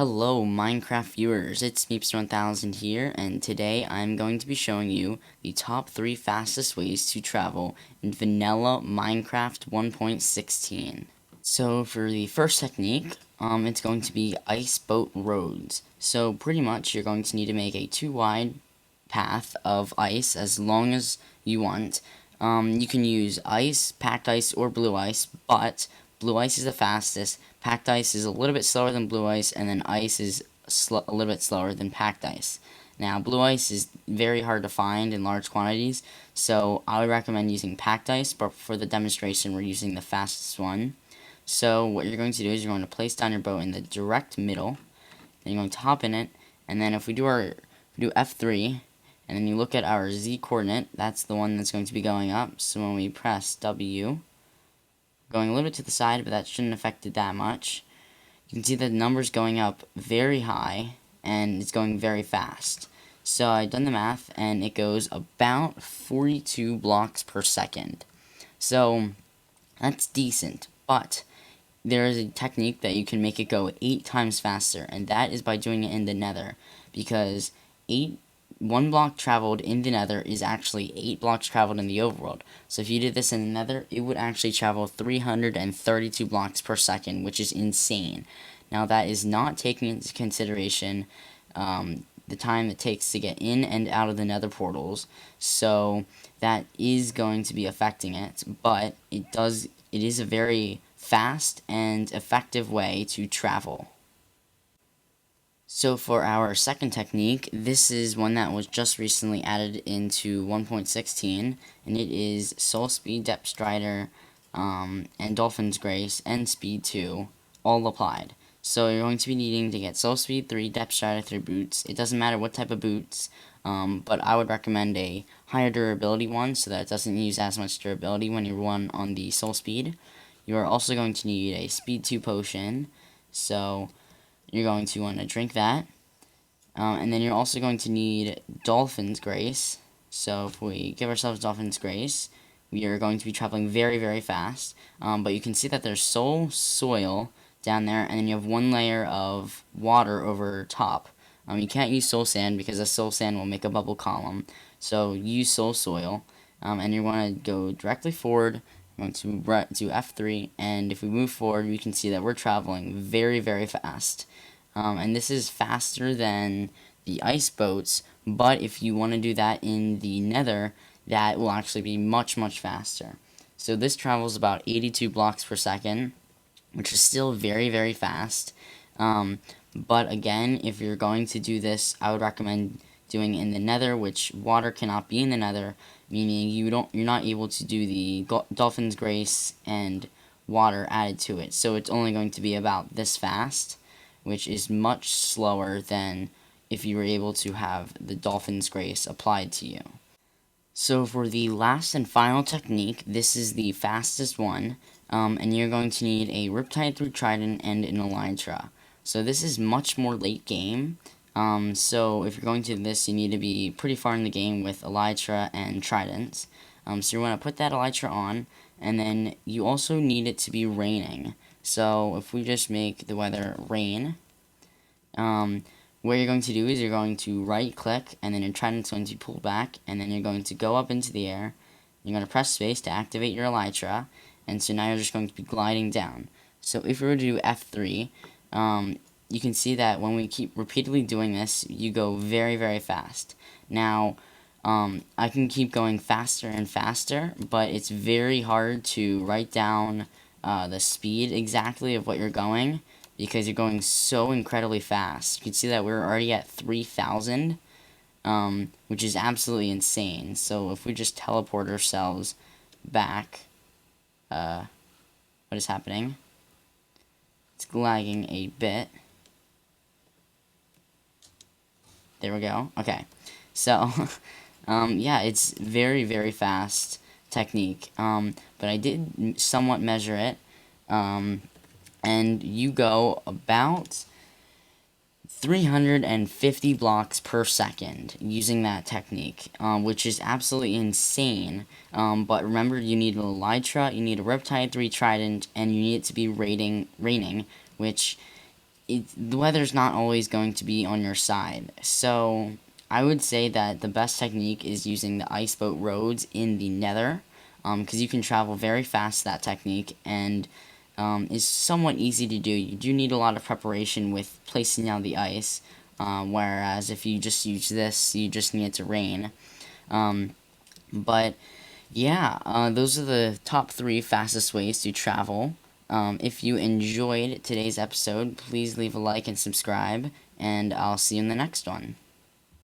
Hello Minecraft viewers, it's Meeps1000 here, and today I'm going to be showing you the top 3 fastest ways to travel in vanilla Minecraft 1.16. So for the first technique, it's going to be ice boat roads. So pretty much you're going to need to make a 2 wide path of ice as long as you want. You can use ice, packed ice, or blue ice, but blue ice is the fastest, packed ice is a little bit slower than blue ice, and then ice is a little bit slower than packed ice. Now, blue ice is very hard to find in large quantities, so I would recommend using packed ice, but for the demonstration, we're using the fastest one. So, what you're going to do is you're going to place down your boat in the direct middle, then you're going to hop in it, and then if we do F3, and then you look at our Z coordinate, that's the one that's going to be going up, so when we press W, going a little bit to the side, but that shouldn't affect it that much. You can see the numbers going up very high, and it's going very fast. So I've done the math, and it goes about 42 blocks per second. So that's decent, but there is a technique that you can make it go 8 times faster, and that is by doing it in the nether, because 1 block traveled in the nether is actually 8 blocks traveled in the overworld. So if you did this in the nether, it would actually travel 332 blocks per second, which is insane. Now that is not taking into consideration the time it takes to get in and out of the nether portals, so that is going to be affecting it, but it is a very fast and effective way to travel. So for our second technique, this is one that was just recently added into 1.16, and it is Soul Speed, Depth Strider, and Dolphin's Grace, and Speed 2, all applied. So you're going to be needing to get Soul Speed 3, Depth Strider 3 boots. It doesn't matter what type of boots, but I would recommend a higher durability one so that it doesn't use as much durability when you run on the Soul Speed. You are also going to need a Speed 2 potion, so you're going to want to drink that. And then you're also going to need Dolphin's Grace. So if we give ourselves Dolphin's Grace, we are going to be traveling very, very fast. But you can see that there's soil down there, and then you have 1 layer of water over top. You can't use soul sand because the soul sand will make a bubble column. So use soul soil, and you want to go directly forward. I'm going to do F3, and if we move forward, we can see that we're traveling very, very fast. And this is faster than the ice boats, but if you want to do that in the nether, that will actually be much, much faster. So this travels about 82 blocks per second, which is still very, very fast. But again, if you're going to do this, I would recommend doing it in the nether, which water cannot be in the nether, meaning you're not able to do the Dolphin's Grace and water added to it. So it's only going to be about this fast, which is much slower than if you were able to have the Dolphin's Grace applied to you. So for the last and final technique, this is the fastest one, and you're going to need a Riptide 3 Trident and an Elytra. So this is much more late game. So if you're going to do this, you need to be pretty far in the game with Elytra and Tridents. So you want to put that Elytra on, and then you also need it to be raining. So if we just make the weather rain, what you're going to do is you're going to right click, and then your Trident's going to pull back, and then you're going to go up into the air. You're going to press space to activate your Elytra, and so now you're just going to be gliding down. So if we were to do F3, you can see that when we keep repeatedly doing this, you go very, very fast. Now, I can keep going faster and faster, but it's very hard to write down the speed exactly of what you're going, because you're going so incredibly fast. You can see that we're already at 3,000, which is absolutely insane. So if we just teleport ourselves back, what is happening? It's lagging a bit. There we go. Okay. So, yeah, it's very, very fast technique. But I did somewhat measure it. And you go about 350 blocks per second using that technique, which is absolutely insane. But remember, you need an Elytra, you need a Riptide 3 Trident, and you need it to be raining, which the weather's not always going to be on your side. So I would say that the best technique is using the ice boat roads in the Nether, because you can travel very fast that technique, and is somewhat easy to do. You do need a lot of preparation with placing down the ice, whereas if you just use this, you just need it to rain. But yeah, those are the top 3 fastest ways to travel. If you enjoyed today's episode, please leave a like and subscribe, and I'll see you in the next one.